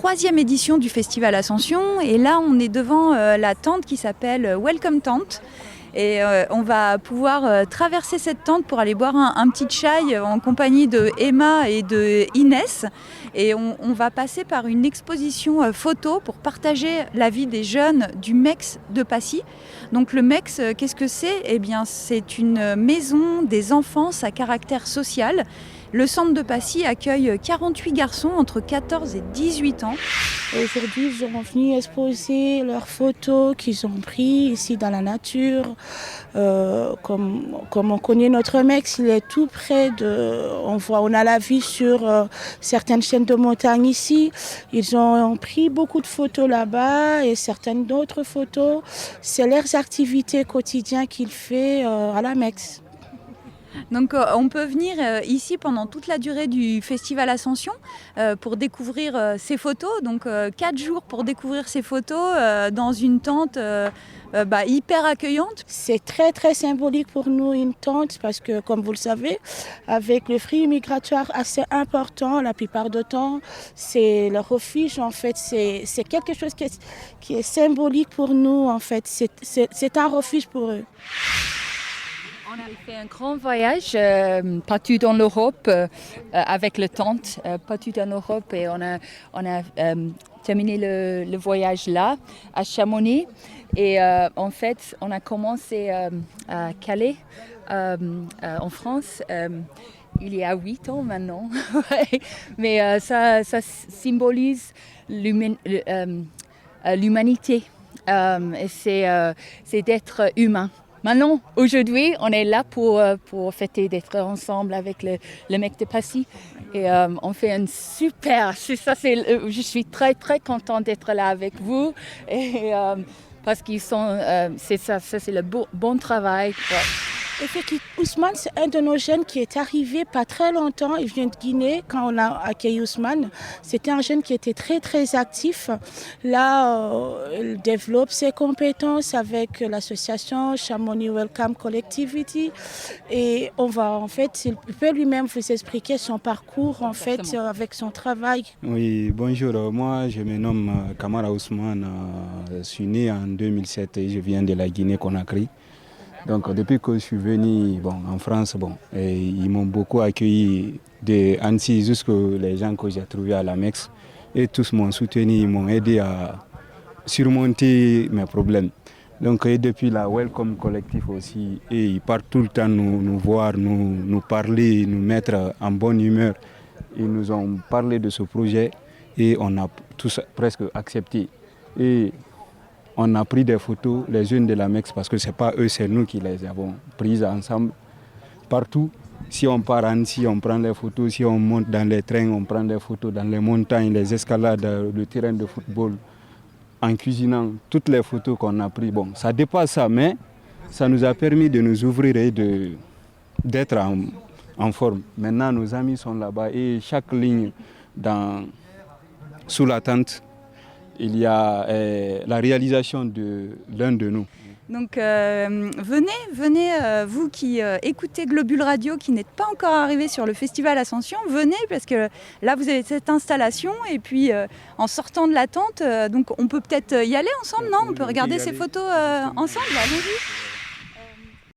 troisième édition du Festival Ascension et là on est devant la tente qui s'appelle Welcome Tent. Et on va pouvoir traverser cette tente pour aller boire un petit chai en compagnie de Emma et de Inès. Et on va passer par une exposition photo pour partager la vie des jeunes du MEX de Passy. Donc le MEX, qu'est-ce que c'est ? Eh bien, c'est une maison des enfances à caractère social. Le centre de Passy accueille 48 garçons entre 14 et 18 ans. Aujourd'hui, ils sont venus exposer leurs photos qu'ils ont prises ici dans la nature. Comme on connaît notre MEX, il est tout près de... On a la vue sur certaines chaînes de montagne ici. Ils ont pris beaucoup de photos là-bas et certaines d'autres photos. C'est leurs activités quotidiennes qu'ils font à la MEX. Donc on peut venir ici pendant toute la durée du Festival Ascension pour découvrir ces photos. Donc 4 jours pour découvrir ces photos dans une tente hyper accueillante. C'est très très symbolique pour nous une tente parce que comme vous le savez, avec le flux migratoire assez important, la plupart du temps, c'est le refuge en fait. C'est quelque chose qui est symbolique pour nous en fait. C'est un refuge pour eux. On a fait un grand voyage partout dans l'Europe avec le tente, partout en Europe et on a terminé le voyage là, à Chamonix. Et en fait, on a commencé à Calais, en France, il y a 8 ans maintenant. Mais ça symbolise l'humanité et c'est d'être humain. Maintenant, aujourd'hui, on est là pour fêter d'être ensemble avec le MEX de Passy. Et on fait un super... je suis très, très contente d'être là avec vous. Et, parce qu'ils sont... c'est le bon travail. Ouais. Ousmane, c'est un de nos jeunes qui est arrivé pas très longtemps. Il vient de Guinée quand on a accueilli Ousmane. C'était un jeune qui était très très actif. Là, il développe ses compétences avec l'association Chamonix Welcome Collectivity. Et on va en fait, il peut lui-même vous expliquer son parcours en fait avec son travail. Oui, bonjour. Moi, je me nomme Kamara Ousmane. Je suis né en 2007 et je viens de la Guinée-Conakry. Donc depuis que je suis venu en France, et ils m'ont beaucoup accueilli de Annecy jusqu'à les gens que j'ai trouvés à la MEX. Et tous m'ont soutenu, ils m'ont aidé à surmonter mes problèmes. Donc et depuis la Welcome Collectif aussi, et ils partent tout le temps nous voir, nous parler, nous mettre en bonne humeur. Ils nous ont parlé de ce projet et on a tous presque accepté. Et on a pris des photos, les jeunes de la MEX, parce que ce n'est pas eux, c'est nous qui les avons prises ensemble. Partout, si on part à Annecy, on prend les photos. Si on monte dans les trains, on prend des photos dans les montagnes, les escalades, le terrain de football. En cuisinant, toutes les photos qu'on a prises, ça dépasse ça, mais ça nous a permis de nous ouvrir et d'être en forme. Maintenant, nos amis sont là-bas et chaque ligne sous la tente, il y a la réalisation de l'un de nous. Donc venez, vous qui écoutez Globule Radio, qui n'êtes pas encore arrivé sur le Festival Ascension, venez parce que là vous avez cette installation et puis en sortant de la tente, donc on peut peut-être y aller ensemble, non ? On peut regarder ces photos ensemble, allons-y.